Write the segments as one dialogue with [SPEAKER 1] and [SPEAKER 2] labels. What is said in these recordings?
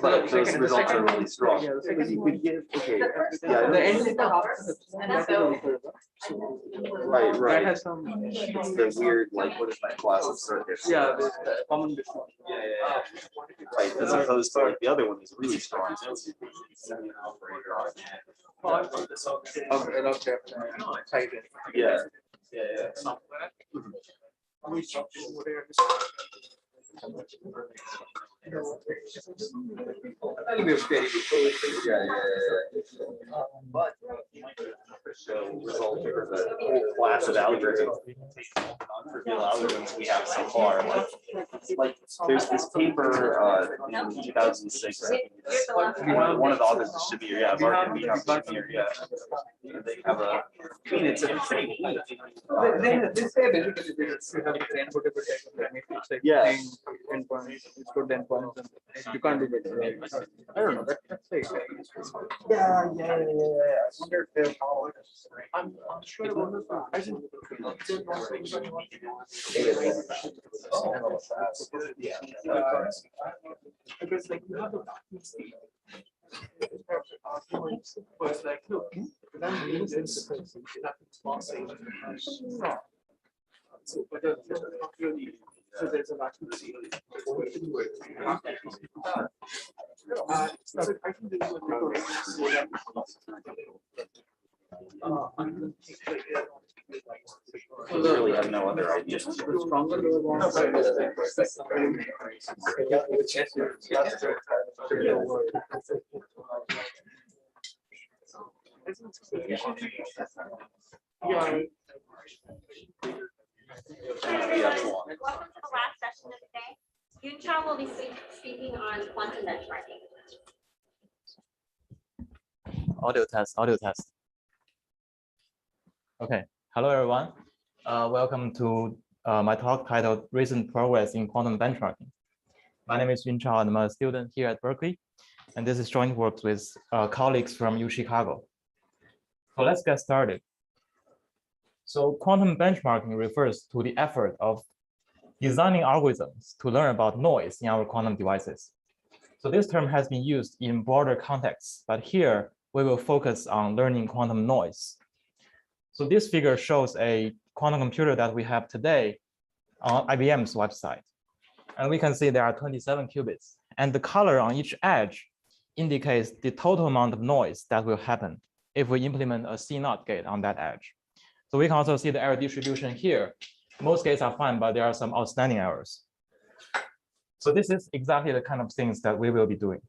[SPEAKER 1] But those results are really strong.
[SPEAKER 2] Yeah, so if we give,
[SPEAKER 1] Okay.
[SPEAKER 2] yeah, the end is the half.
[SPEAKER 1] Right,
[SPEAKER 2] That
[SPEAKER 1] right.
[SPEAKER 2] has some.
[SPEAKER 1] It's the weird, like, what is that class of circuit?
[SPEAKER 2] Yeah, the common difference.
[SPEAKER 1] Yeah. Right, as opposed to like the other one is really strong. Yeah. That'll be very good. Yeah. But so result for the whole class of algorithms, non-trivial algorithms we have so far. Like there's this paper in 2006. One of the authors is Shabir, yeah, Mark and Shabir, yeah. They have a. I mean, it's a pretty neat.
[SPEAKER 2] They say basically you have the inputable technique. It's like
[SPEAKER 1] Yeah.
[SPEAKER 2] endpoints, it's good endpoints, and you can't do better. I don't know. That's like,
[SPEAKER 1] Yeah.
[SPEAKER 2] I wonder if I'm sure about this. I think because like you have the first like look, that means it's small size. So but not really. So there's a vacuum seal. So I think this
[SPEAKER 1] I really have no other idea.
[SPEAKER 2] stronger yeah.
[SPEAKER 3] Welcome to the last session of the day. Yunchao will be speaking on quantum benchmarking.
[SPEAKER 4] Audio test. Okay, hello everyone. Welcome to my talk titled Recent Progress in Quantum Benchmarking. My name is Yunchao and I'm a student here at Berkeley. And this is joint work with colleagues from UChicago. So let's get started. So quantum benchmarking refers to the effort of designing algorithms to learn about noise in our quantum devices. So this term has been used in broader contexts, but here we will focus on learning quantum noise. So this figure shows a quantum computer that we have today on IBM's website. And we can see there are 27 qubits. And the color on each edge indicates the total amount of noise that will happen if we implement a C0 gate on that edge. So we can also see the error distribution here. Most gates are fine, but there are some outstanding errors. So this is exactly the kind of things that we will be doing.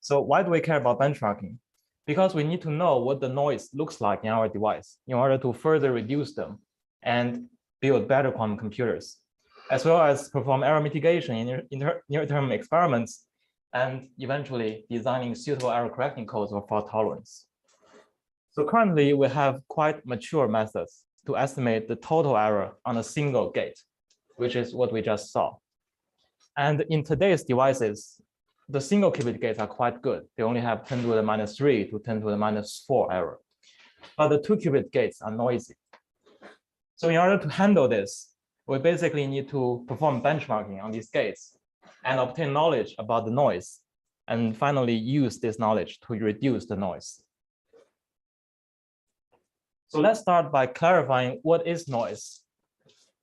[SPEAKER 4] So why do we care about benchmarking? Because we need to know what the noise looks like in our device in order to further reduce them and build better quantum computers, as well as perform error mitigation in near-term experiments and eventually designing suitable error correcting codes for fault tolerance. So currently we have quite mature methods to estimate the total error on a single gate, which is what we just saw. And in today's devices, the single qubit gates are quite good. They only have 10 to the minus 3 to 10 to the minus 4 error. But the 2 qubit gates are noisy. So in order to handle this, we basically need to perform benchmarking on these gates and obtain knowledge about the noise, and finally use this knowledge to reduce the noise. So let's start by clarifying what is noise.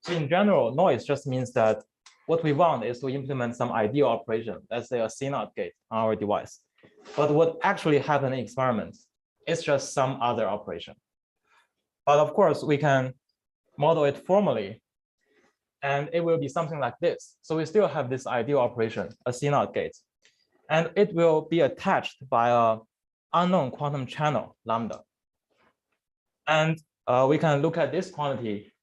[SPEAKER 4] So in general, noise just means that what we want is to implement some ideal operation, let's say a C0 gate on our device. But what actually happens in experiments is just some other operation. But of course, we can model it formally, and it will be something like this. So we still have this ideal operation, a C0 gate, and it will be attached by an unknown quantum channel, lambda. And we can look at this quantity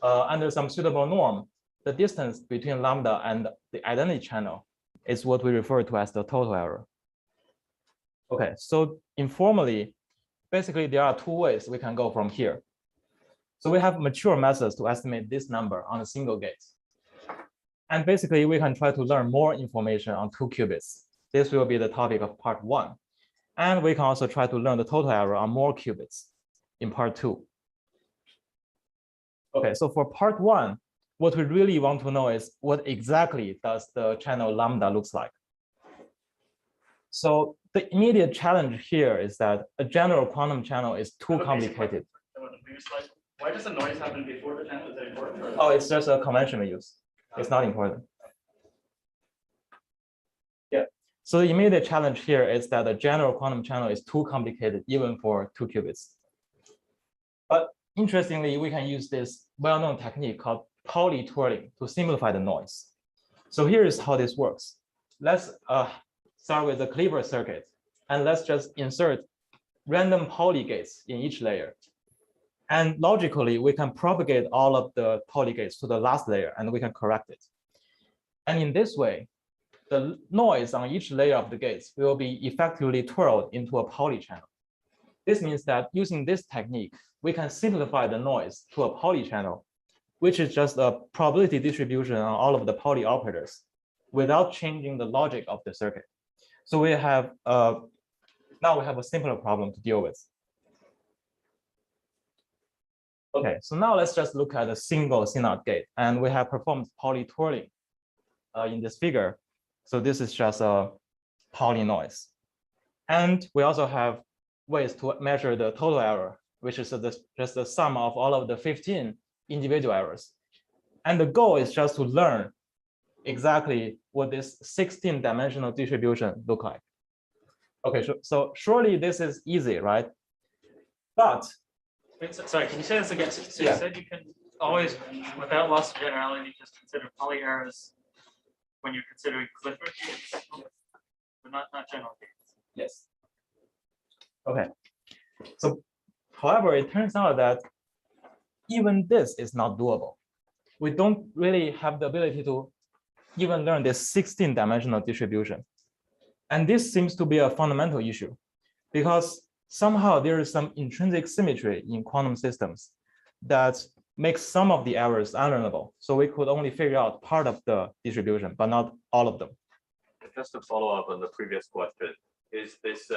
[SPEAKER 4] under some suitable norm. The distance between lambda and the identity channel is what we refer to as the total error. Okay, so informally, basically there are two ways we can go from here. So we have mature methods to estimate this number on a single gate. And basically we can try to learn more information on 2 qubits. This will be the topic of part 1. And we can also try to learn the total error on more qubits in part 2. Okay, so for part 1, what we really want to know is what exactly does the channel lambda looks like. So the immediate challenge here is that a general quantum channel is too complicated.
[SPEAKER 5] Why does the noise happen before the channel? Is that important?
[SPEAKER 4] Oh, it's just a convention we use. It's not important. Yeah. So the immediate challenge here is that the general quantum channel is too complicated, even for 2 qubits. But interestingly, we can use this well-known technique called Pauli twirling to simplify the noise. So here is how this works. Let's start with the Clifford circuit, and let's just insert random Pauli gates in each layer. And logically, we can propagate all of the Pauli gates to the last layer, and we can correct it. And in this way, the noise on each layer of the gates will be effectively twirled into a Pauli channel. This means that using this technique, we can simplify the noise to a Pauli channel, which is just a probability distribution on all of the Pauli operators without changing the logic of the circuit. So we have now we have a simpler problem to deal with. Okay, so now let's just look at a single CNOT gate, and we have performed Pauli twirling in this figure. So this is just a Pauli noise. And we also have ways to measure the total error, which is just the sum of all of the 15 individual errors. And the goal is just to learn exactly what this 16-dimensional distribution look like. Okay, so surely this is easy, right? But
[SPEAKER 5] Wait, sorry, can you say this again? So
[SPEAKER 4] Yeah.
[SPEAKER 5] you said you can always, without loss of generality, just consider Pauli errors when you're considering Clifford gates, but not general gates.
[SPEAKER 4] yes. Okay. So, however, it turns out that even this is not doable. We don't really have the ability to even learn this 16-dimensional distribution. And this seems to be a fundamental issue because somehow there is some intrinsic symmetry in quantum systems that makes some of the errors unlearnable. So we could only figure out part of the distribution, but not all of them.
[SPEAKER 1] Just to follow up on the previous question, is this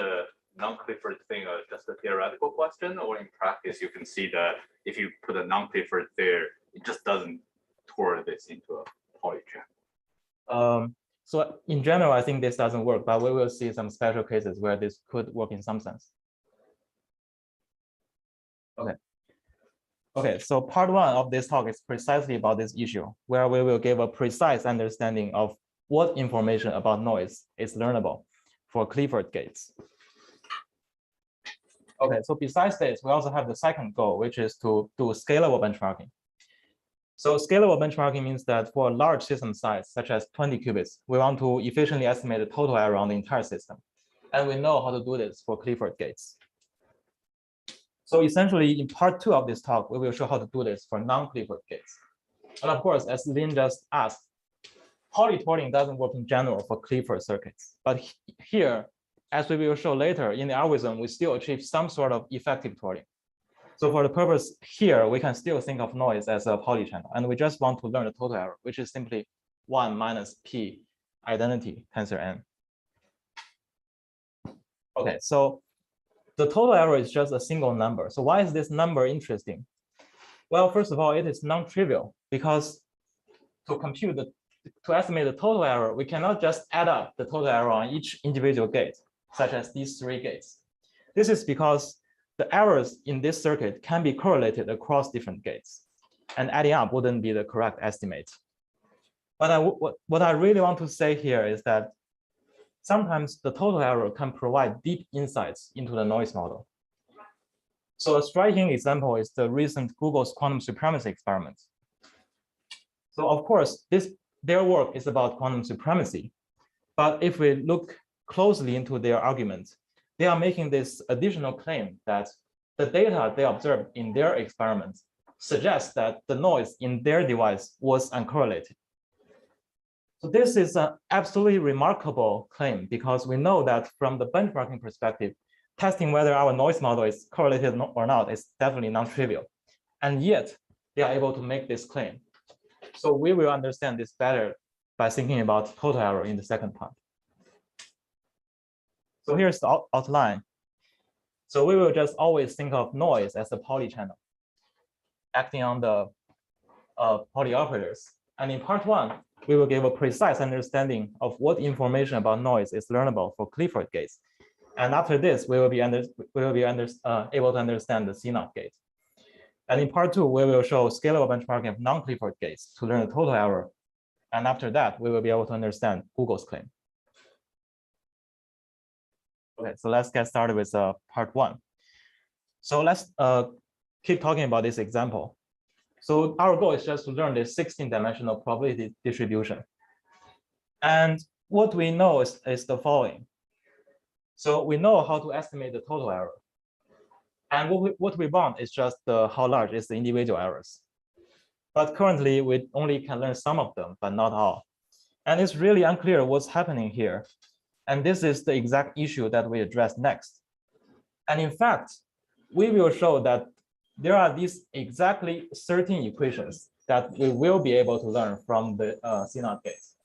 [SPEAKER 1] non-Clifford thing just a theoretical question, or in practice you can see that if you put a non-Clifford there, it just doesn't twirl this into a Pauli channel?
[SPEAKER 4] So in general, I think this doesn't work, but we will see some special cases where this could work in some sense. Okay, so part 1 of this talk is precisely about this issue, where we will give a precise understanding of what information about noise is learnable for Clifford gates. Okay, so besides this, we also have the second goal, which is to do scalable benchmarking. So scalable benchmarking means that for a large system size, such as 20 qubits, we want to efficiently estimate the total error on the entire system. And we know how to do this for Clifford gates. So essentially, in part 2 of this talk, we will show how to do this for non-Clifford gates. And of course, as Lin just asked, Pauli twirling doesn't work in general for Clifford circuits. But here, as we will show later, in the algorithm, we still achieve some sort of effective twirling. So for the purpose here, we can still think of noise as a Pauli channel, and we just want to learn the total error, which is simply 1 minus p identity tensor n. Okay, so the total error is just a single number. So why is this number interesting? Well, first of all, it is non-trivial because to estimate the total error, we cannot just add up the total error on each individual gate, such as these 3 gates. This is because the errors in this circuit can be correlated across different gates, and adding up wouldn't be the correct estimate. But what I really want to say here is that sometimes the total error can provide deep insights into the noise model. So a striking example is the recent Google's quantum supremacy experiment. So of course, their work is about quantum supremacy. But if we look closely into their argument, they are making this additional claim that the data they observed in their experiments suggests that the noise in their device was uncorrelated. So this is an absolutely remarkable claim because we know that from the benchmarking perspective, testing whether our noise model is correlated or not is definitely non-trivial. And yet they are able to make this claim. So we will understand this better by thinking about total error in the second part. So here's the outline. So we will just always think of noise as a Pauli channel acting on the Pauli operators. And in part one, we will give a precise understanding of what information about noise is learnable for Clifford gates. And after this, we will be able to understand the CNOT gate. And in part two, we will show scalable benchmarking of non-Clifford gates to learn the total error. And after that, we will be able to understand Google's claim. Okay, so let's get started with part one. So let's keep talking about this example. So our goal is just to learn this 16-dimensional probability distribution. And what we know is the following. So we know how to estimate the total error. And what we want is just how large is the individual errors. But currently, we only can learn some of them, but not all. And it's really unclear what's happening here. And this is the exact issue that we address next. And in fact, we will show that there are these exactly 13 equations that we will be able to learn from the CNOT gates.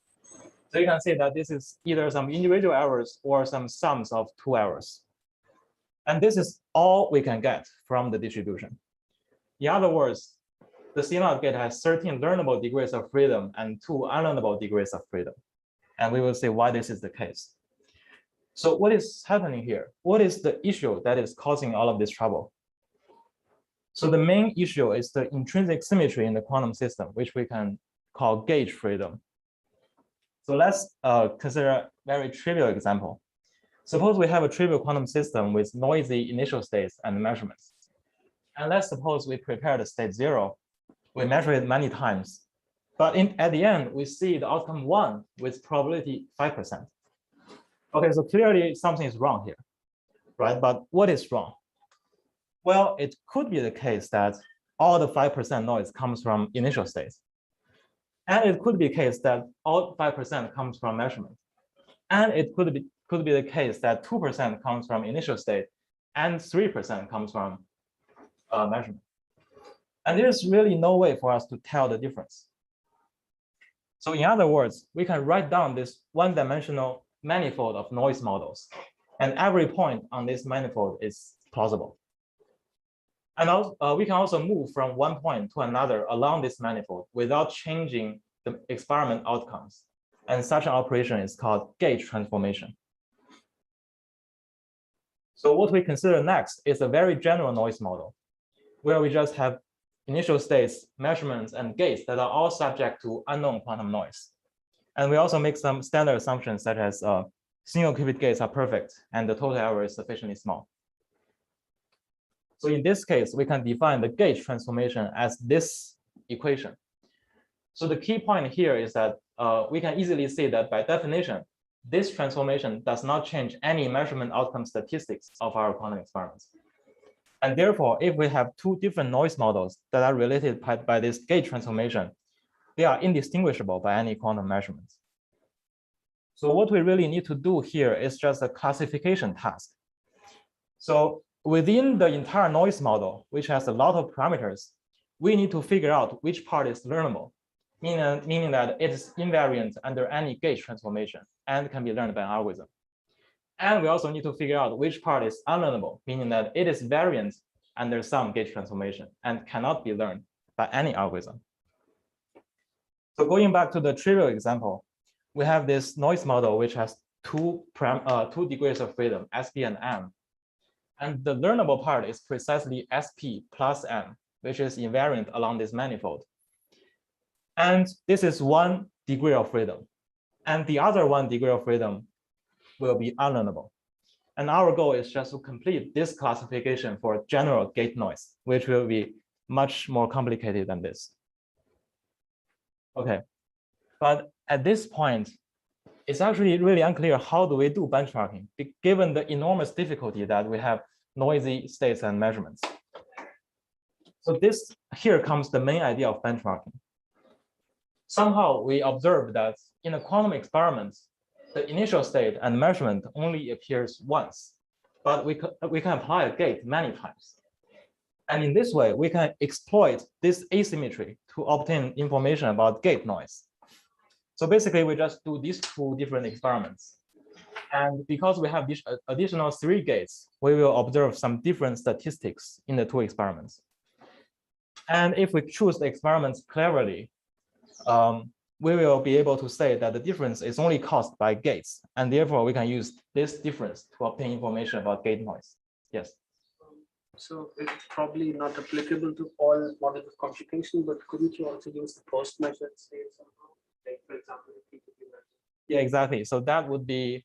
[SPEAKER 4] So you can see that this is either some individual errors or some sums of two errors. And this is all we can get from the distribution. In other words, the CNOT gate has 13 learnable degrees of freedom and 2 unlearnable degrees of freedom. And we will see why this is the case. So what is happening here? What is the issue that is causing all of this trouble? So the main issue is the intrinsic symmetry in the quantum system, which we can call gauge freedom. So let's consider a very trivial example. Suppose we have a trivial quantum system with noisy initial states and measurements. And let's suppose we prepare the state 0. We measure it many times. But at the end, we see the outcome 1 with probability 5%. Okay, so clearly something is wrong here, right? But what is wrong? Well, it could be the case that all the 5% noise comes from initial states. And it could be the case that all 5% comes from measurement. And it could be the case that 2% comes from initial state and 3% comes from measurement. And there's really no way for us to tell the difference. So in other words, we can write down this one-dimensional manifold of noise models, and every point on this manifold is plausible. And also, we can also move from one point to another along this manifold without changing the experiment outcomes. And such an operation is called gauge transformation. So what we consider next is a very general noise model, where we just have initial states, measurements, and gates that are all subject to unknown quantum noise. And we also make some standard assumptions such as single qubit gates are perfect and the total error is sufficiently small. So in this case, we can define the gauge transformation as this equation. So the key point here is that we can easily see that by definition, this transformation does not change any measurement outcome statistics of our quantum experiments. And therefore, if we have two different noise models that are related by this gauge transformation, they are indistinguishable by any quantum measurements. So what we really need to do here is just a classification task. So within the entire noise model, which has a lot of parameters, we need to figure out which part is learnable, meaning that it is invariant under any gauge transformation and can be learned by an algorithm. And we also need to figure out which part is unlearnable, meaning that it is variant under some gauge transformation and cannot be learned by any algorithm. So going back to the trivial example, we have this noise model which has two degrees of freedom, SP and M. And the learnable part is precisely SP plus M, which is invariant along this manifold. And this is 1 degree of freedom. And the other 1 degree of freedom will be unlearnable. And our goal is just to complete this classification for general gate noise, which will be much more complicated than this. Okay, but at this point, it's actually really unclear how do we do benchmarking, given the enormous difficulty that we have noisy states and measurements. So here comes the main idea of benchmarking. Somehow we observe that in a quantum experiment, the initial state and measurement only appears once, but we can apply a gate many times. And in this way, we can exploit this asymmetry to obtain information about gate noise. So basically, we just do these 2 different experiments. And because we have these additional 3 gates, we will observe some different statistics in the 2 experiments. And if we choose the experiments cleverly, we will be able to say that the difference is only caused by gates. And therefore, we can use this difference to obtain information about gate noise. Yes.
[SPEAKER 6] So it's probably not applicable to all models of computation, but couldn't you also use the post-measured state somehow? Like, for example, if PTP measure.
[SPEAKER 4] Yeah, exactly. So that would be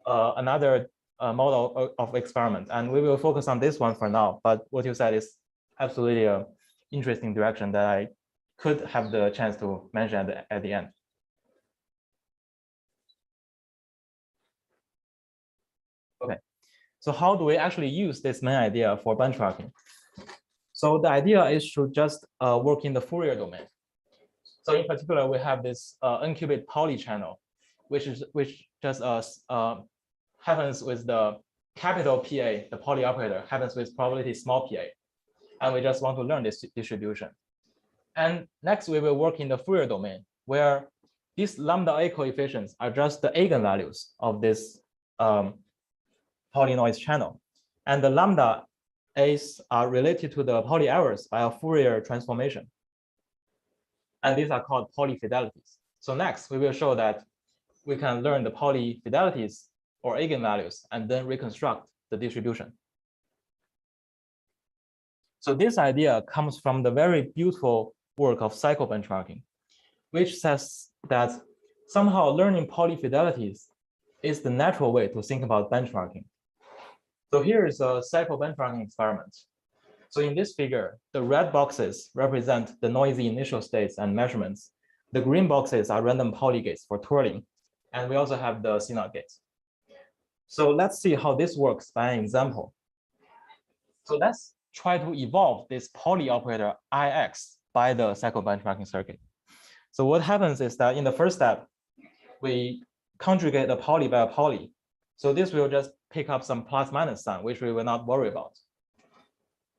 [SPEAKER 4] another model of experiment. And we will focus on this one for now. But what you said is absolutely an interesting direction that I could have the chance to mention at the end. Okay, so how do we actually use this main idea for benchmarking? So the idea is to just work in the Fourier domain. So in particular, we have this n-qubit poly channel, which just happens with the capital PA, the poly operator happens with probability small pa. And we just want to learn this distribution. And next, we will work in the Fourier domain, where these lambda A coefficients are just the eigenvalues of this polynoise channel. And the lambda A's are related to the poly errors by a Fourier transformation. And these are called poly fidelities. So next, we will show that we can learn the poly fidelities or eigenvalues and then reconstruct the distribution. So this idea comes from the very beautiful work of cycle benchmarking, which says that somehow learning poly fidelities is the natural way to think about benchmarking. So here is a cycle benchmarking experiment. So in this figure, the red boxes represent the noisy initial states and measurements. The green boxes are random poly gates for twirling. And we also have the CNOT gates. So let's see how this works by an example. So let's try to evolve this poly operator IX by the cycle benchmarking circuit. So what happens is that in the first step, we conjugate a poly by a poly. So this will just pick up some plus minus sign, which we will not worry about.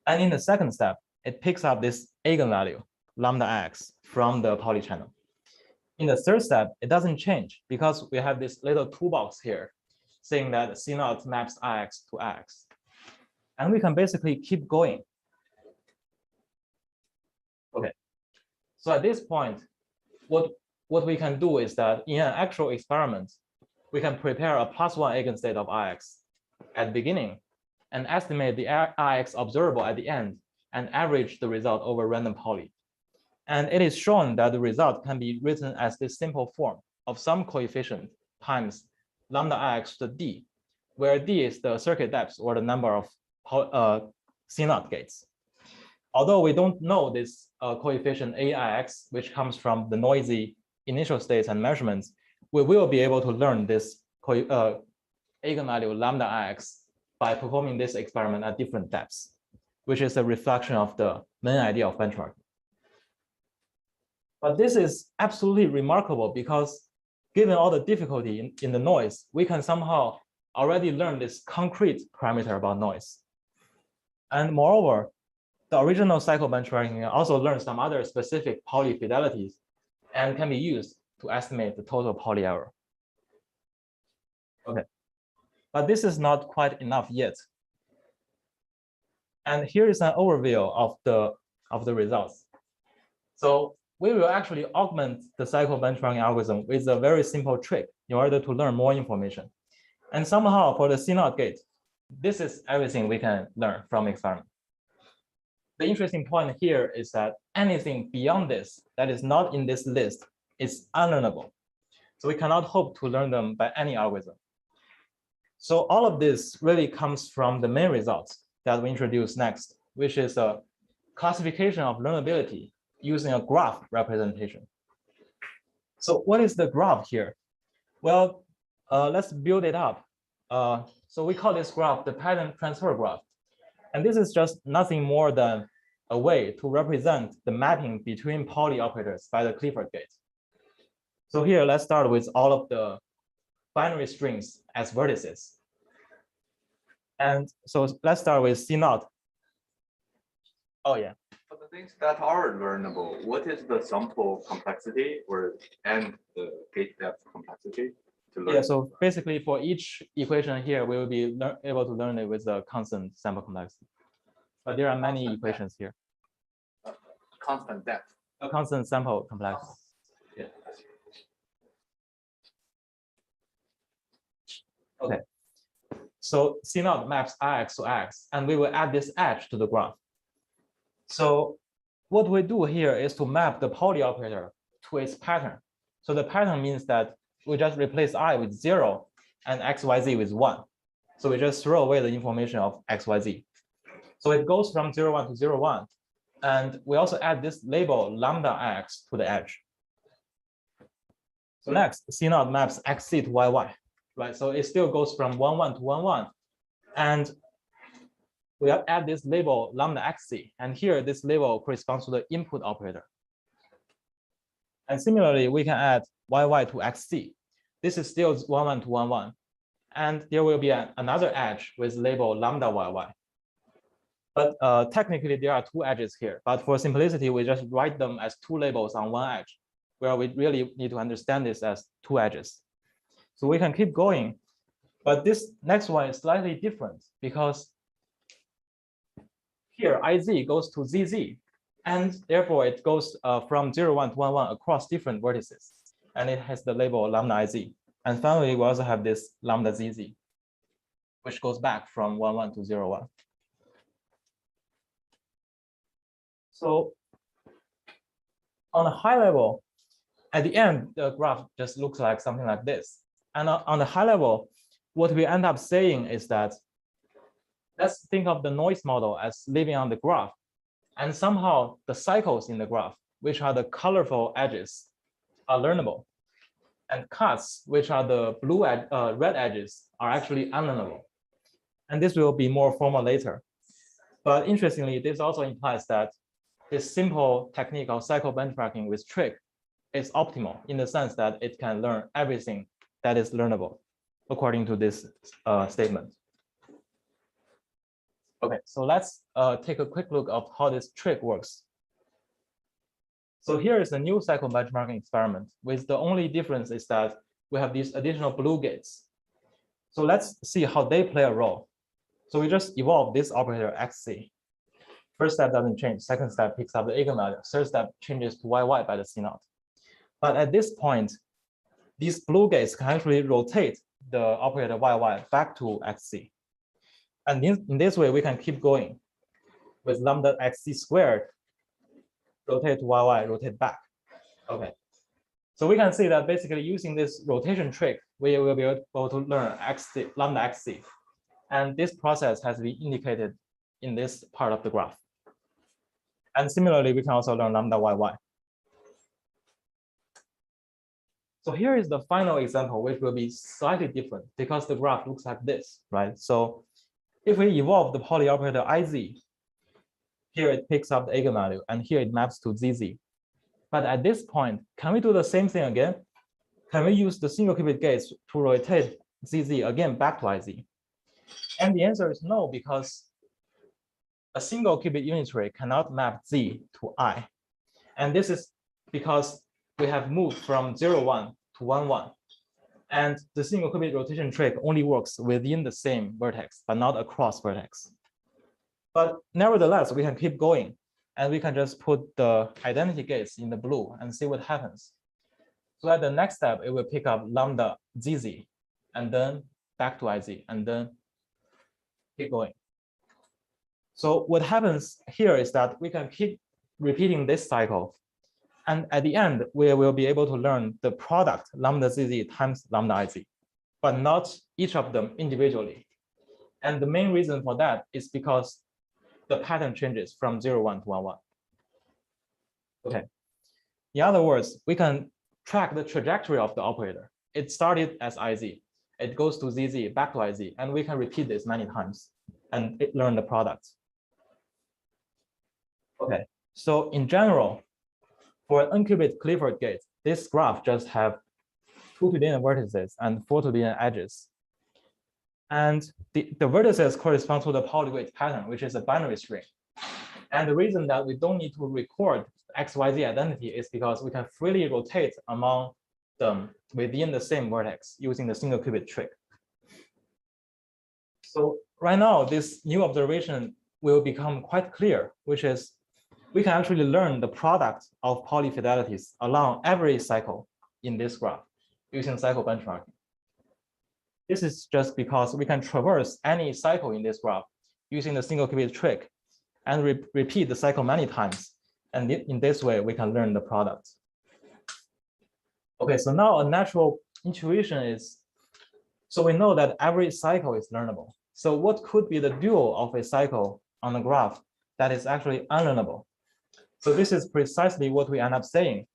[SPEAKER 4] And in the second step, it picks up this eigenvalue, lambda x, from the poly channel. In the third step, it doesn't change because we have this little toolbox here saying that C0 maps Ix to X. And we can basically keep going. Okay. So at this point, what we can do is that in an actual experiment, we can prepare a +1 eigenstate of Ix at the beginning and estimate the Ix observable at the end and average the result over random poly. And it is shown that the result can be written as this simple form of some coefficient times lambda Ix to the d, where d is the circuit depth or the number of CNOT gates. Although we don't know this coefficient AIX, which comes from the noisy initial states and measurements, we will be able to learn this eigenvalue lambda Ix by performing this experiment at different depths, which is a reflection of the main idea of benchmarking. But this is absolutely remarkable because given all the difficulty in the noise, we can somehow already learn this concrete parameter about noise. And moreover, the original cycle benchmarking also learns some other specific poly fidelities and can be used to estimate the total poly error. Okay, but this is not quite enough yet. And here is an overview of the results. So we will actually augment the cycle benchmarking algorithm with a very simple trick in order to learn more information. And somehow for the CNOT gate, this is everything we can learn from experiment. The interesting point here is that anything beyond this that is not in this list is unlearnable. So we cannot hope to learn them by any algorithm. So all of this really comes from the main results that we introduce next, which is a classification of learnability using a graph representation. So what is the graph here? Well, let's build it up. So we call this graph the pattern transfer graph. And this is just nothing more than a way to represent the mapping between poly operators by the Clifford gate. So here, let's start with all of the binary strings as vertices. And so let's start with C0. Oh, yeah.
[SPEAKER 7] For the things that are learnable, what is the sample complexity and the gate depth complexity to learn?
[SPEAKER 4] Yeah, so basically for each equation here, we will be able to learn it with a constant sample complexity. But there are many equations here.
[SPEAKER 7] constant depth.
[SPEAKER 4] A constant sample complexity. Yeah. Okay. So C0 maps Ix to X, and we will add this edge to the graph. So what we do here is to map the Pauli operator to its pattern. So the pattern means that we just replace I with 0 and XYZ with 1. So we just throw away the information of XYZ. So it goes from 0, 1 to 0, 1. And we also add this label lambda X to the edge. So next, C0 maps XC to YY, right? So it still goes from 1, 1 to 1, 1. And we add this label lambda XC. And here, this label corresponds to the input operator. And similarly, we can add YY to XC. This is still 1, 1 to 1, 1. And there will be another edge with label lambda YY. But technically, there are two edges here. But for simplicity, we just write them as two labels on one edge, where we really need to understand this as two edges. So we can keep going. But this next one is slightly different because here IZ goes to ZZ. And therefore, it goes from 0, 1 to 1, 1 across different vertices. And it has the label lambda IZ. And finally, we also have this lambda ZZ, which goes back from 1, 1 to 0, 1. So on a high level, at the end, the graph just looks like something like this. And on the high level, what we end up saying is that let's think of the noise model as living on the graph. And somehow the cycles in the graph, which are the colorful edges, are learnable. And cuts, which are the blue red edges, are actually unlearnable. And this will be more formal later. But interestingly, this also implies that this simple technique of cycle benchmarking with trick is optimal in the sense that it can learn everything that is learnable, according to this statement. Okay, so let's take a quick look of how this trick works. So here is a new cycle benchmarking experiment with the only difference is that we have these additional blue gates. So let's see how they play a role. So we just evolve this operator XC. First step doesn't change. Second step picks up the eigenvalue. Third step changes to YY by the C0. But at this point, these blue gates can actually rotate the operator YY back to XC. And in this way, we can keep going with lambda XC squared, rotate to YY, rotate back. Okay. So we can see that basically using this rotation trick, we will be able to learn XC, lambda XC. And this process has been indicated in this part of the graph. And similarly, we can also learn lambda YY. So here is the final example, which will be slightly different because the graph looks like this, right? So if we evolve the Pauli operator IZ, here it picks up the eigenvalue, and here it maps to ZZ. But at this point, can we do the same thing again? Can we use the single qubit gates to rotate ZZ again back to IZ? And the answer is no, because a single qubit unitary cannot map Z to I. And this is because we have moved from 0, 1 to 1, 1. And the single qubit rotation trick only works within the same vertex, but not across vertex. But nevertheless, we can keep going. And we can just put the identity gates in the blue and see what happens. So at the next step, it will pick up lambda ZZ, and then back to IZ, and then keep going. So what happens here is that we can keep repeating this cycle. And at the end, we will be able to learn the product lambda ZZ times lambda IZ, but not each of them individually. And the main reason for that is because the pattern changes from 0, 1 to 1, 1. Okay. In other words, we can track the trajectory of the operator. It started as IZ. It goes to ZZ, back to IZ, and we can repeat this many times and learn the product. Okay, so in general, for an n-qubit Clifford gate, this graph just have 2 billion vertices and 4 billion edges. And the vertices correspond to the Pauli weight pattern, which is a binary string. And the reason that we don't need to record XYZ identity is because we can freely rotate among them within the same vertex using the single qubit trick. So right now, this new observation will become quite clear, which is we can actually learn the product of polyfidelities along every cycle in this graph using cycle benchmarking. This is just because we can traverse any cycle in this graph using the single qubit trick and repeat the cycle many times. And in this way, we can learn the product. Okay, so now a natural intuition is, so we know that every cycle is learnable. So what could be the dual of a cycle on the graph that is actually unlearnable? So this is precisely what we end up saying,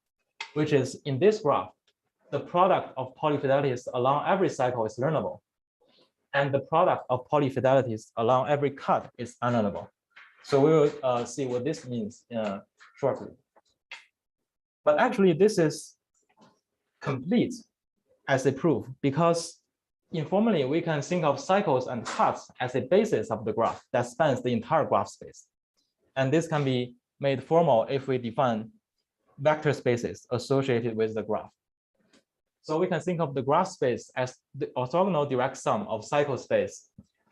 [SPEAKER 4] which is in this graph, the product of polyfidelities along every cycle is learnable. And the product of polyfidelities along every cut is unlearnable. So we will see what this means shortly. But actually, this is complete as a proof, because informally, we can think of cycles and cuts as a basis of the graph that spans the entire graph space. And this can be made formal if we define vector spaces associated with the graph. So we can think of the graph space as the orthogonal direct sum of cycle space,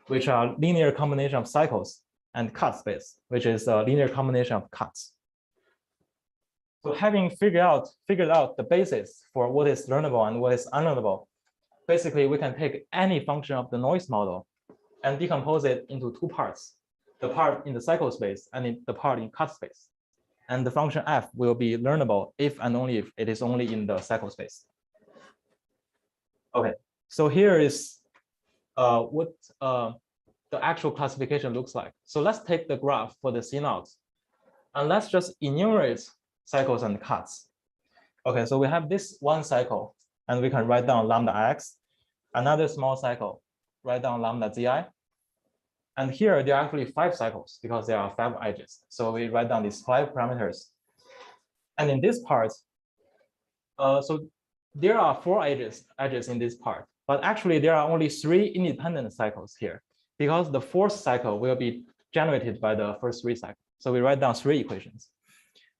[SPEAKER 4] which are linear combination of cycles, and cut space, which is a linear combination of cuts. So having figured out the basis for what is learnable and what is unlearnable, basically we can take any function of the noise model and decompose it into two parts, the part in the cycle space and the part in cut space. And the function f will be learnable if and only if it is only in the cycle space. Okay, so here is what the actual classification looks like. So let's take the graph for the C0, and let's just enumerate cycles and cuts. Okay, so we have this one cycle, and we can write down lambda x, another small cycle, write down lambda zi. And here there are actually 5 cycles because there are 5 edges. So we write down these 5 parameters. And in this part, so there are 4 edges in this part, but actually there are only 3 independent cycles here because the 4th cycle will be generated by the first 3 cycles. So we write down 3 equations.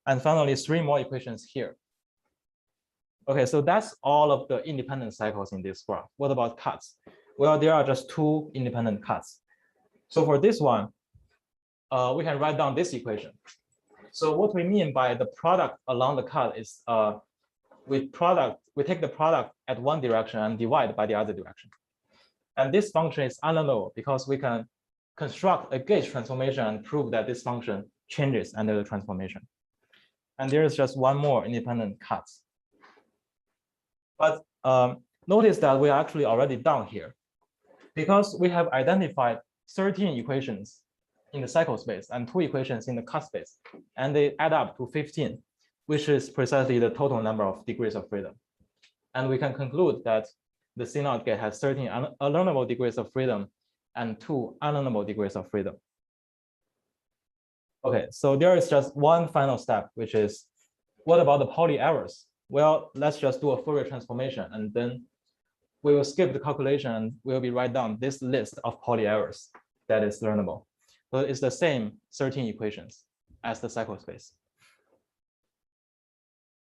[SPEAKER 4] And finally, 3 more equations here. Okay, so that's all of the independent cycles in this graph. What about cuts? Well, there are just 2 independent cuts. So for this one, we can write down this equation. So what we mean by the product along the cut is we take the product at one direction and divide by the other direction. And this function is unlearnable because we can construct a gauge transformation and prove that this function changes under the transformation. And there is just one more independent cut. But notice that we are actually already done here because we have identified 13 equations in the cycle space and 2 equations in the cut space, and they add up to 15, which is precisely the total number of degrees of freedom. And we can conclude that the C0 gate has 13 unlearnable degrees of freedom and 2 unlearnable degrees of freedom. Okay, so there is just one final step, which is what about the Pauli errors? Well, let's just do a Fourier transformation, and then we will skip the calculation and we'll be write down this list of Pauli errors that is learnable. So it's the same 13 equations as the cycle space.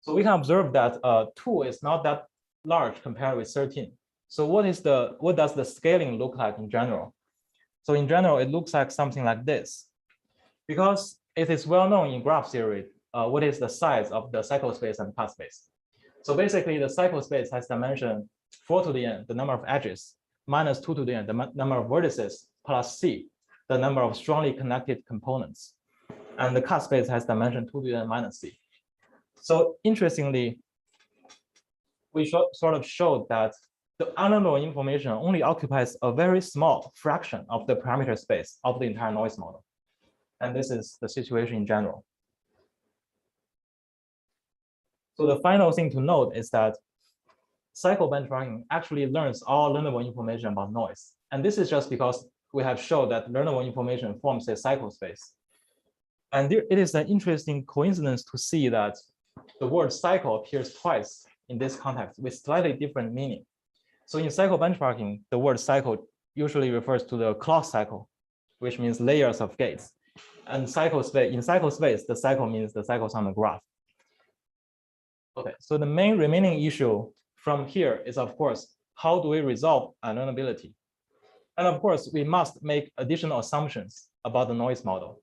[SPEAKER 4] So we can observe that 2 is not that large compared with 13. So what does the scaling look like in general? So in general, it looks like something like this. Because it is well known in graph theory, what is the size of the cycle space and cut space. So basically the cycle space has dimension 4 to the n, the number of edges, minus 2 to the n, the number of vertices, plus c, the number of strongly connected components. And the cut space has dimension 2 to the n minus c. So interestingly, we sort of showed that the unlearnable information only occupies a very small fraction of the parameter space of the entire noise model. And this is the situation in general. So the final thing to note is that cycle benchmarking actually learns all learnable information about noise. And this is just because we have shown that learnable information forms a cycle space. And it is an interesting coincidence to see that the word cycle appears twice in this context with slightly different meaning. So in cycle benchmarking, the word cycle usually refers to the clock cycle, which means layers of gates. And in cycle space, the cycle means the cycles on the graph. Okay, so the main remaining issue from here is, of course, how do we resolve unlearnability? And of course, we must make additional assumptions about the noise model,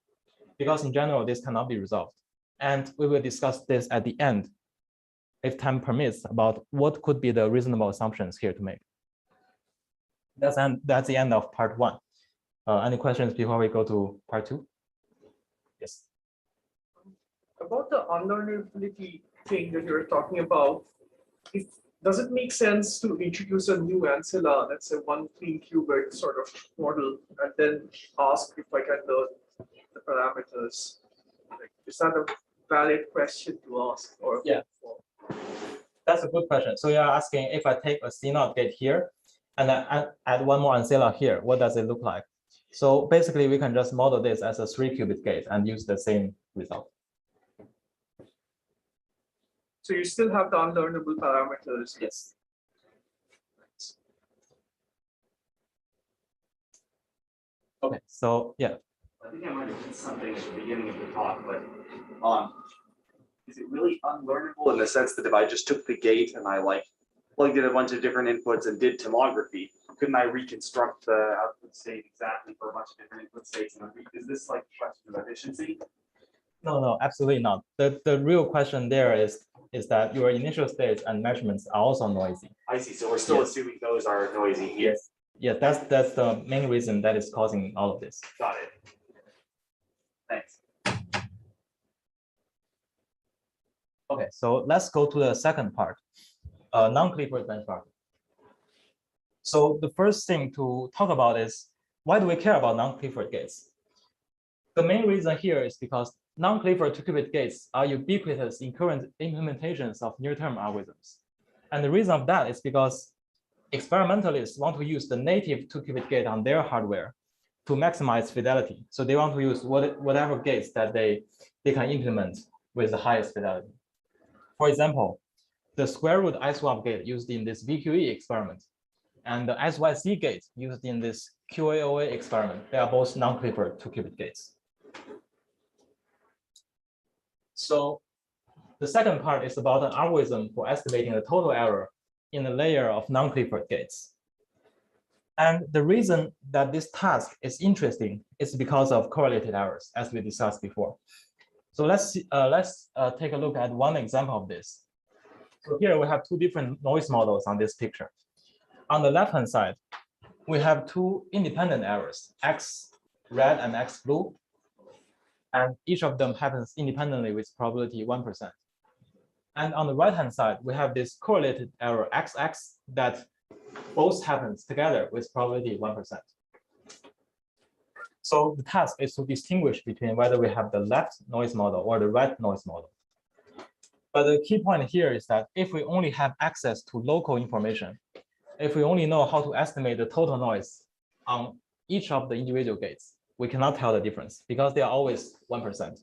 [SPEAKER 4] because in general, this cannot be resolved. And we will discuss this at the end, if time permits, about what could be the reasonable assumptions here to make. That's the end of part 1. Any questions before we go to part 2? Yes.
[SPEAKER 6] About the unlearnability thing that you're talking about, does it make sense to introduce a new ancilla, let's say one clean qubit sort of model, and then ask if I can learn the parameters? Like, is that a valid question to ask? Or
[SPEAKER 4] yeah, that's a good question. So you're asking, if I take a CNOT gate here and I add one more ancilla here, what does it look like? So basically, we can just model this as a 3-qubit gate and use the same result.
[SPEAKER 6] so you still have the unlearnable parameters.
[SPEAKER 4] Yes. Okay, so yeah.
[SPEAKER 1] I think I might have missed something at the beginning of the talk, but is it really unlearnable in the sense that if I just took the gate and I like plugged in a bunch of different inputs and did tomography, couldn't I reconstruct the output state exactly for a bunch of different input states? And is this like a question of efficiency?
[SPEAKER 4] No, absolutely not. The real question there is that your initial states and measurements are also noisy.
[SPEAKER 1] I see. So we're still assuming those are noisy here.
[SPEAKER 4] Yes. Yeah, that's the main reason that is causing all of this.
[SPEAKER 1] Got it. Thanks.
[SPEAKER 4] Okay, so let's go to the second part, non-Clifford benchmarking. So the first thing to talk about is, why do we care about non-Clifford gates? The main reason here is because non-Clifford 2-qubit gates are ubiquitous in current implementations of near-term algorithms. And the reason of that is because experimentalists want to use the native 2-qubit gate on their hardware to maximize fidelity. So they want to use whatever gates that they can implement with the highest fidelity. For example, the square root ISWAP gate used in this VQE experiment and the SYC gate used in this QAOA experiment, they are both non-Clifford 2-qubit gates. So the second part is about an algorithm for estimating the total error in a layer of non-Clifford gates. And the reason that this task is interesting is because of correlated errors, as we discussed before. So let's take a look at one example of this. So here we have two different noise models on this picture. On the left-hand side, we have two independent errors, X red and X blue. And each of them happens independently with probability 1%. And on the right-hand side, we have this correlated error XX that both happens together with probability 1%. So the task is to distinguish between whether we have the left noise model or the right noise model. But the key point here is that if we only have access to local information, if we only know how to estimate the total noise on each of the individual gates, we cannot tell the difference because they are always 1%.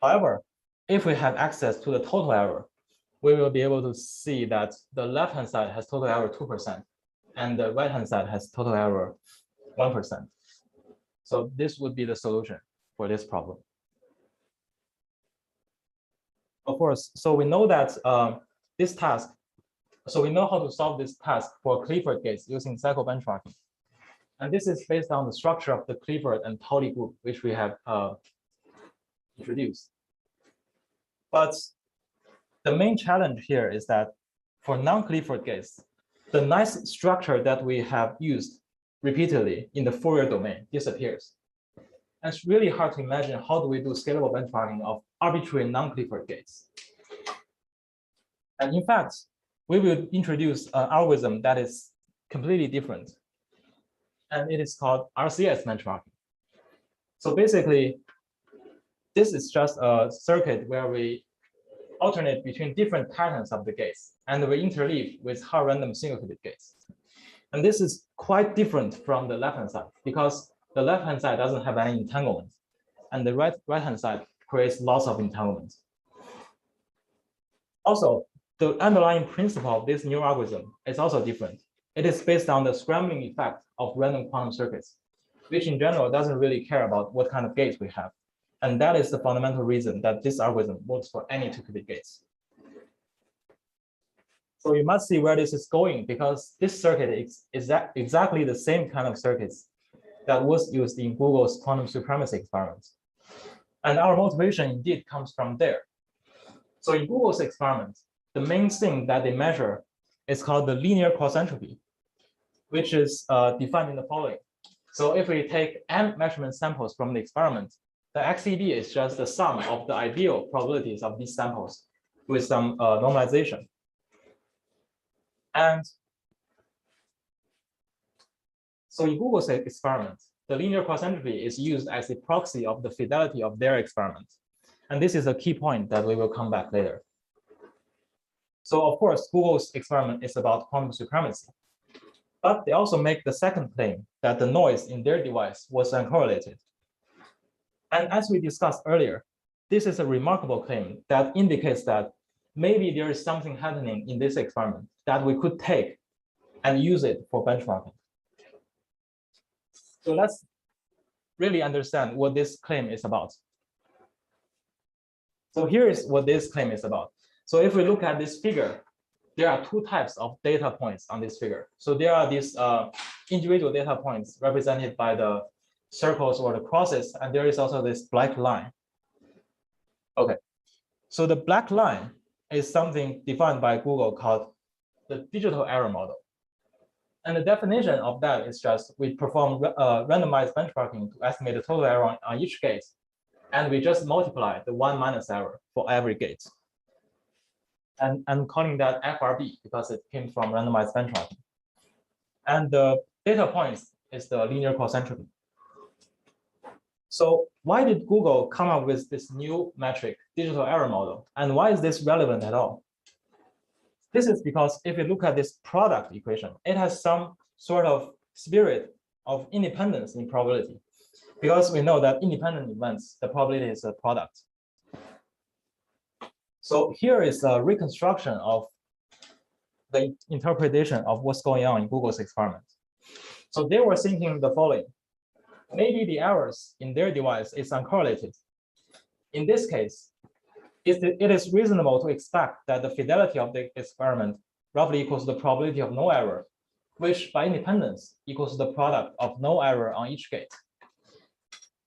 [SPEAKER 4] However, if we have access to the total error, we will be able to see that the left-hand side has total error 2% and the right-hand side has total error 1%. So this would be the solution for this problem. Of course, so we know that this task, so we know how to solve this task for Clifford gates using cycle benchmarking. And this is based on the structure of the Clifford and Pauli group, which we have introduced. But the main challenge here is that for non-Clifford gates, the nice structure that we have used repeatedly in the Fourier domain disappears. And it's really hard to imagine how do we do scalable benchmarking of arbitrary non-Clifford gates. And in fact, we will introduce an algorithm that is completely different. And it is called RCS benchmarking. So basically, this is just a circuit where we alternate between different patterns of the gates, and we interleave with hard random single-qubit gates. And this is quite different from the left-hand side because the left-hand side doesn't have any entanglement, and the right-hand side creates lots of entanglement. Also, the underlying principle of this new algorithm is also different. It is based on the scrambling effect of random quantum circuits, which in general doesn't really care about what kind of gates we have. And that is the fundamental reason that this algorithm works for any 2-qubit gates. So you must see where this is going because this circuit is exactly the same kind of circuits that was used in Google's quantum supremacy experiments. And our motivation indeed comes from there. So in Google's experiment, the main thing that they measure is called the linear cross entropy, which is defined in the following. So if we take n measurement samples from the experiment, the XED is just the sum of the ideal probabilities of these samples with some normalization. And so in Google's experiment, the linear cross entropy is used as a proxy of the fidelity of their experiment. And this is a key point that we will come back later. So of course, Google's experiment is about quantum supremacy. But they also make the second claim that the noise in their device was uncorrelated. And as we discussed earlier, this is a remarkable claim that indicates that maybe there is something happening in this experiment that we could take and use it for benchmarking. So let's really understand what this claim is about. So here is what this claim is about. So if we look at this figure, there are two types of data points on this figure. So there are these individual data points represented by the circles or the crosses, and there is also this black line. Okay, so the black line is something defined by Google called the digital error model. And the definition of that is just we perform randomized benchmarking to estimate the total error on each gate, and we just multiply the 1 minus error for every gate. And I'm calling that FRB because it came from randomized benchmarking. And the data points is the linear cross entropy. So why did Google come up with this new metric, digital error model? And why is this relevant at all? This is because if you look at this product equation, it has some sort of spirit of independence in probability. Because we know that independent events, the probability is a product. So here is a reconstruction of the interpretation of what's going on in Google's experiment. So they were thinking the following. Maybe the errors in their device is uncorrelated. In this case, it is reasonable to expect that the fidelity of the experiment roughly equals the probability of no error, which by independence equals the product of no error on each gate.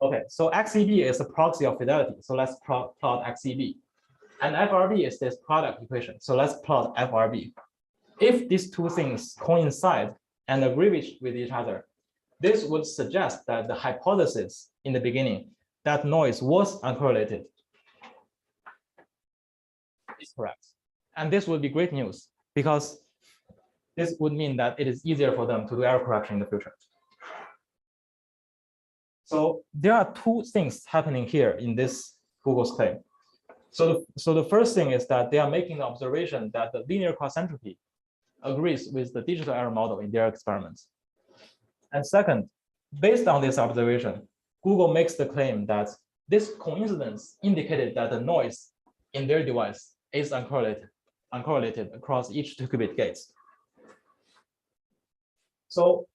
[SPEAKER 4] Okay, so XEB is a proxy of fidelity. So let's plot XEB. And FRB is this product equation. So let's plot FRB. If these two things coincide and agree with each other, this would suggest that the hypothesis in the beginning that noise was uncorrelated is correct. And this would be great news because this would mean that it is easier for them to do error correction in the future. So there are two things happening here in this Google's claim. So the first thing is that they are making the observation that the linear cross entropy agrees with the digital error model in their experiments. And second, based on this observation, Google makes the claim that this coincidence indicated that the noise in their device is uncorrelated across each 2-qubit gates. So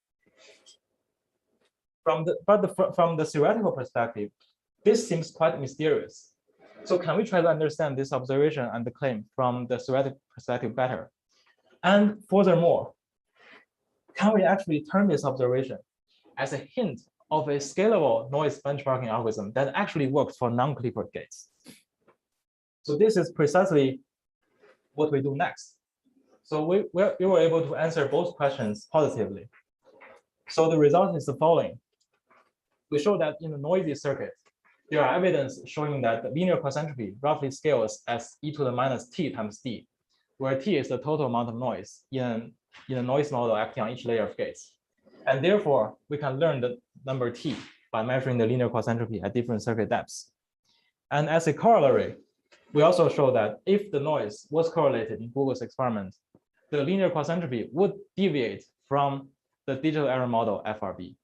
[SPEAKER 4] from the theoretical perspective, this seems quite mysterious. So can we try to understand this observation and the claim from the theoretical perspective better? And furthermore, can we actually turn this observation as a hint of a scalable noise benchmarking algorithm that actually works for non-Clifford gates? So this is precisely what we do next. So we were able to answer both questions positively. So the result is the following. We show that in the noisy circuit, there are evidence showing that the linear cross entropy roughly scales as e to the minus t times d, where t is the total amount of noise in a noise model acting on each layer of gates. And therefore, we can learn the number t by measuring the linear cross entropy at different circuit depths. And as a corollary, we also show that if the noise was correlated in Google's experiment, the linear cross entropy would deviate from the digital error model FRB.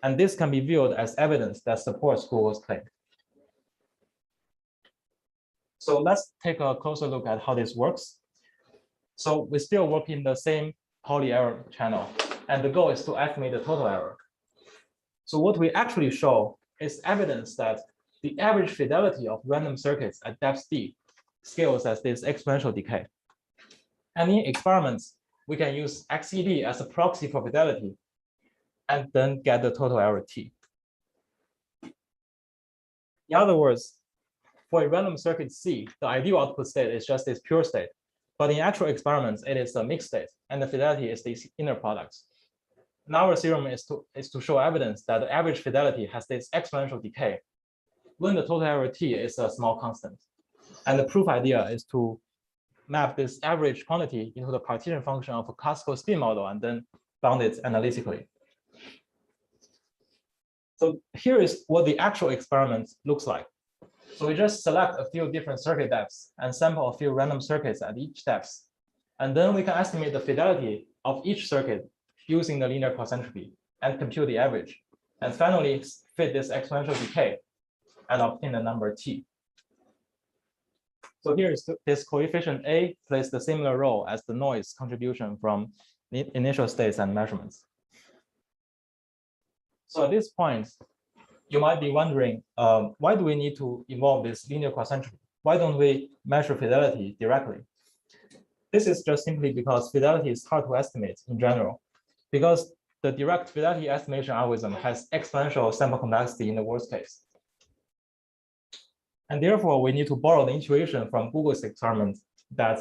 [SPEAKER 4] And this can be viewed as evidence that supports Google's claim. So let's take a closer look at how this works. So we still work in the same Pauli error channel, and the goal is to estimate the total error. So what we actually show is evidence that the average fidelity of random circuits at depth d scales as this exponential decay. And in experiments, we can use XED as a proxy for fidelity and then get the total error t. In other words, for a random circuit C, the ideal output state is just this pure state. But in actual experiments, it is a mixed state, and the fidelity is these inner products. Now our theorem is to show evidence that the average fidelity has this exponential decay when the total error T is a small constant. And the proof idea is to map this average quantity into the partition function of a classical spin model and then bound it analytically. So here is what the actual experiment looks like. So we just select a few different circuit depths and sample a few random circuits at each depth. And then we can estimate the fidelity of each circuit using the linear cross entropy and compute the average. And finally, fit this exponential decay and obtain the number T. So here is this coefficient A plays the similar role as the noise contribution from the initial states and measurements. So at this point, you might be wondering, why do we need to involve this linear cross entropy? Why don't we measure fidelity directly? This is just simply because fidelity is hard to estimate in general, because the direct fidelity estimation algorithm has exponential sample complexity in the worst case. And therefore, we need to borrow the intuition from Google's experiment that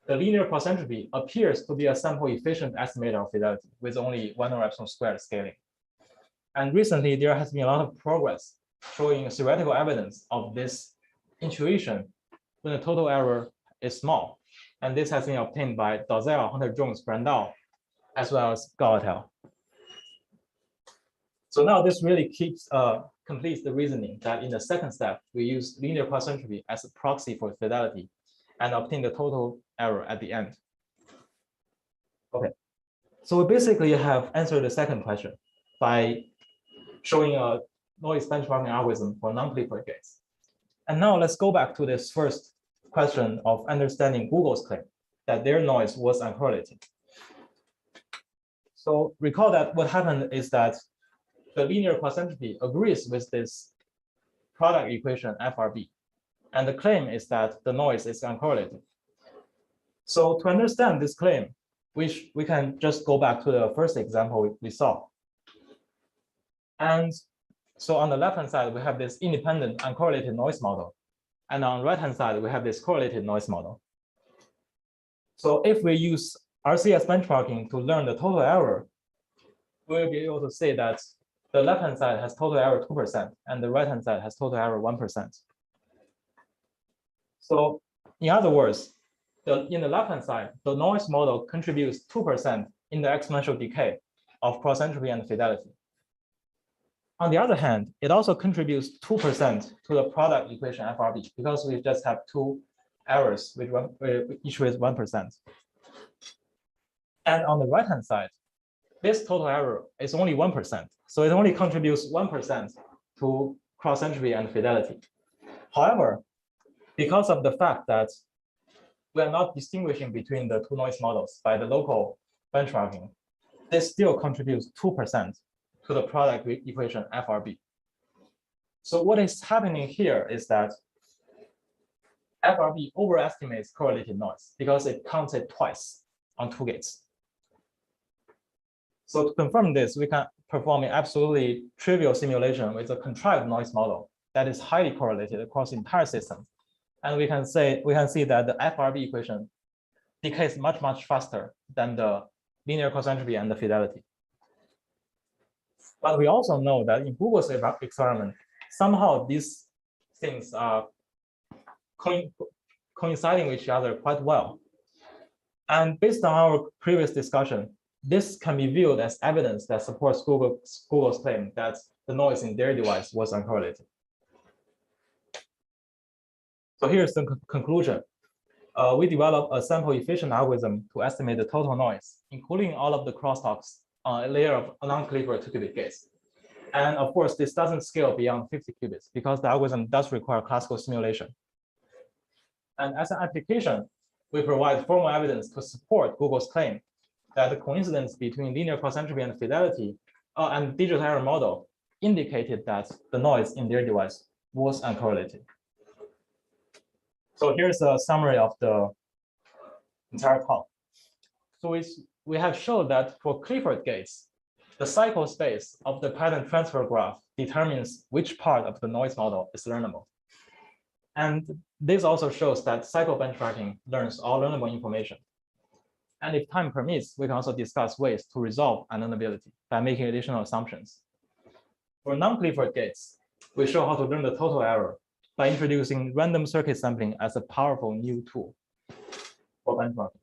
[SPEAKER 4] the linear cross entropy appears to be a sample efficient estimator of fidelity with only 1/2 epsilon squared scaling. And recently, there has been a lot of progress showing theoretical evidence of this intuition when the total error is small. And this has been obtained by Dalzell, Hunter-Jones, Brandau, as well as Galatel. So now this really completes the reasoning that in the second step, we use linear cross entropy as a proxy for fidelity and obtain the total error at the end. Okay, so we basically have answered the second question by showing a noise benchmarking algorithm for non-Clifford gates. And now let's go back to this first question of understanding Google's claim that their noise was uncorrelated. So recall that what happened is that the linear cross entropy agrees with this product equation FRB. And the claim is that the noise is uncorrelated. So to understand this claim, we can just go back to the first example we saw. And so on the left-hand side, we have this independent uncorrelated noise model. And on the right-hand side, we have this correlated noise model. So if we use RCS benchmarking to learn the total error, we'll be able to say that the left-hand side has total error 2%, and the right-hand side has total error 1%. So in other words, in the left-hand side, the noise model contributes 2% in the exponential decay of cross entropy and fidelity. On the other hand, it also contributes 2% to the product equation FRB because we just have two errors with each with 1%. And on the right-hand side, this total error is only 1%. So it only contributes 1% to cross entropy and fidelity. However, because of the fact that we are not distinguishing between the two noise models by the local benchmarking, this still contributes 2% to the product equation FRB. So what is happening here is that FRB overestimates correlated noise because it counts it twice on two gates. So to confirm this, we can perform an absolutely trivial simulation with a contrived noise model that is highly correlated across the entire system. And we can see that the FRB equation decays much faster than the linear cross entropy and the fidelity. But we also know that in Google's experiment, somehow these things are coinciding with each other quite well. And based on our previous discussion, this can be viewed as evidence that supports Google's claim that the noise in their device was uncorrelated. So here's the conclusion. We developed a sample efficient algorithm to estimate the total noise, including all of the crosstalks on a layer of non-Clifford 2-qubit gates. And of course, this doesn't scale beyond 50 qubits because the algorithm does require classical simulation. And as an application, we provide formal evidence to support Google's claim that the coincidence between linear cross entropy and fidelity and digital error model indicated that the noise in their device was uncorrelated. So here's a summary of the entire talk. So we have shown that for Clifford gates, the cycle space of the pattern transfer graph determines which part of the noise model is learnable. And this also shows that cycle benchmarking learns all learnable information. And if time permits, we can also discuss ways to resolve unlearnability by making additional assumptions. For non-Clifford gates, we show how to learn the total error by introducing random circuit sampling as a powerful new tool for benchmarking.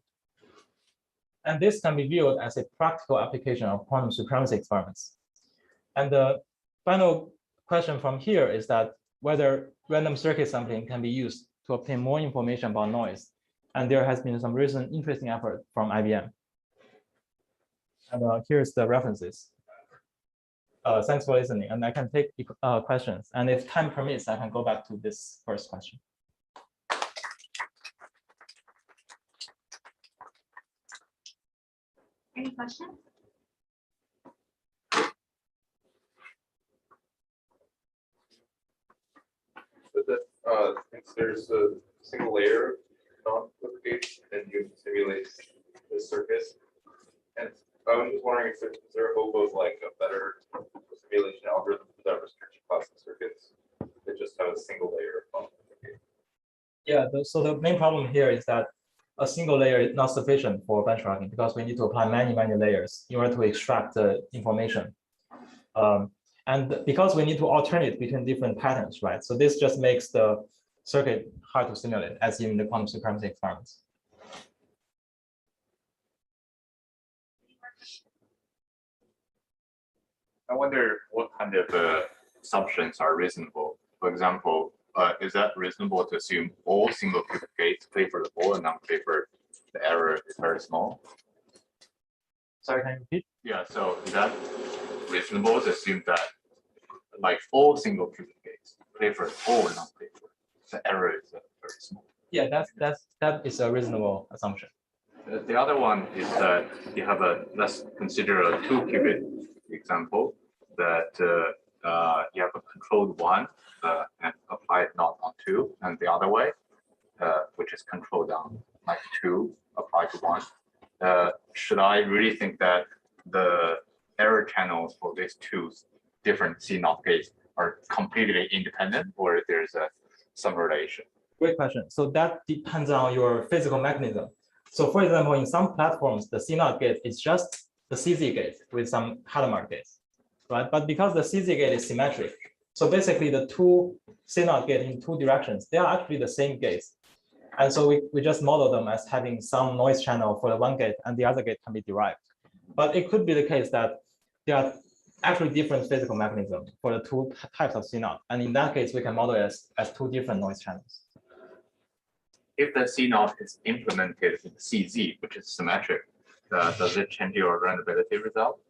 [SPEAKER 4] And this can be viewed as a practical application of quantum supremacy experiments. And the final question from here is that whether random circuit sampling can be used to obtain more information about noise. And there has been some recent interesting effort from IBM. And here's the references. Thanks for listening. And I can take questions. And if time permits, I can go back to this first question.
[SPEAKER 3] Any questions?
[SPEAKER 8] So that since there's a single layer non-Clifford gates, then you simulate the circuit. And I was just wondering if is there a hope of like a better simulation algorithm without restriction class of circuits that just have a single layer of non-Clifford gates?
[SPEAKER 4] Yeah, so the main problem here is that a single layer is not sufficient for benchmarking because we need to apply many layers in order to extract the information. And because we need to alternate between different patterns, right? So this just makes the circuit hard to simulate, as in the quantum supremacy experiments.
[SPEAKER 7] I wonder what kind of assumptions are reasonable. For example, is that reasonable to assume all single Clifford gates favorable and non-favored, the error is very small?
[SPEAKER 4] Sorry, can you repeat?
[SPEAKER 7] Yeah, so is that reasonable to assume that like all single Clifford gates favored or non-favored, the error is very small?
[SPEAKER 4] Yeah, that is a reasonable assumption.
[SPEAKER 7] The other one is that you have let's consider a 2-qubit example that you have a controlled 1 and apply it not on 2, and the other way, which is controlled on like 2 applied to 1. Should I really think that the error channels for these two different C0 gates are completely independent, or there's some relation?
[SPEAKER 4] Great question. So that depends on your physical mechanism. So for example, in some platforms, the C0 gate is just the CZ gate with some Hadamard gates, right? But because the CZ gate is symmetric, so basically the two C0 gates in two directions, they are actually the same gates. And so we just model them as having some noise channel for the one gate and the other gate can be derived. But it could be the case that there are actually different physical mechanisms for the two types of C0. And in that case, we can model it as two different noise channels.
[SPEAKER 7] If the C0 is implemented in CZ, which is symmetric, does it change your learnability result?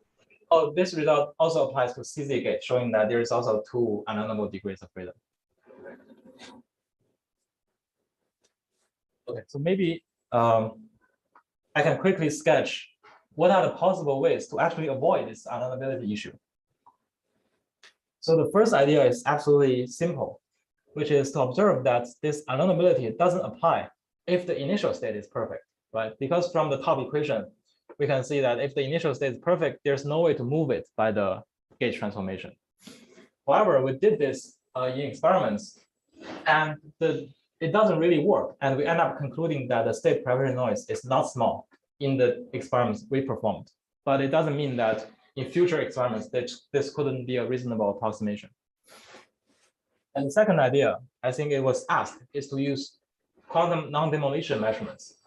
[SPEAKER 4] Oh, this result also applies to CZ gate, showing that there is also two unknowable degrees of freedom. Okay, so maybe I can quickly sketch what are the possible ways to actually avoid this unknowability issue. So the first idea is absolutely simple, which is to observe that this unknowability doesn't apply if the initial state is perfect, right? Because from the top equation, we can see that if the initial state is perfect, there's no way to move it by the gauge transformation. However, we did this in experiments, and it doesn't really work. And we end up concluding that the state priority noise is not small in the experiments we performed. But it doesn't mean that in future experiments, this couldn't be a reasonable approximation. And the second idea, I think it was asked, is to use quantum non-demolition measurements.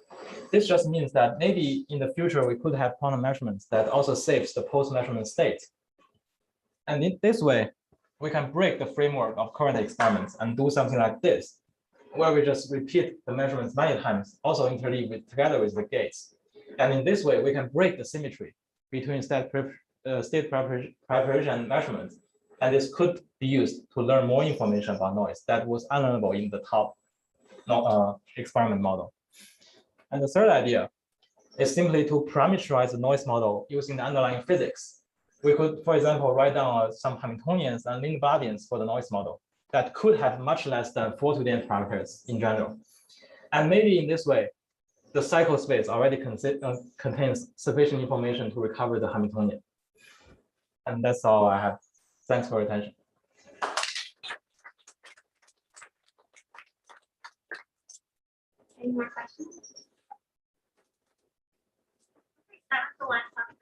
[SPEAKER 4] This just means that maybe in the future, we could have quantum measurements that also saves the post-measurement state. And in this way, we can break the framework of current experiments and do something like this, where we just repeat the measurements many times, also interleave together with the gates. And in this way, we can break the symmetry between state preparation measurements. And this could be used to learn more information about noise that was unlearnable in the top experiment model. And the third idea is simply to parameterize the noise model using the underlying physics. We could, for example, write down some Hamiltonians and Learnabilities for the noise model that could have much less than 4 to the n parameters in general. And maybe in this way, the cycle space already contains sufficient information to recover the Hamiltonian. And that's all I have. Thanks for your attention.
[SPEAKER 3] Any more questions? That was the last one.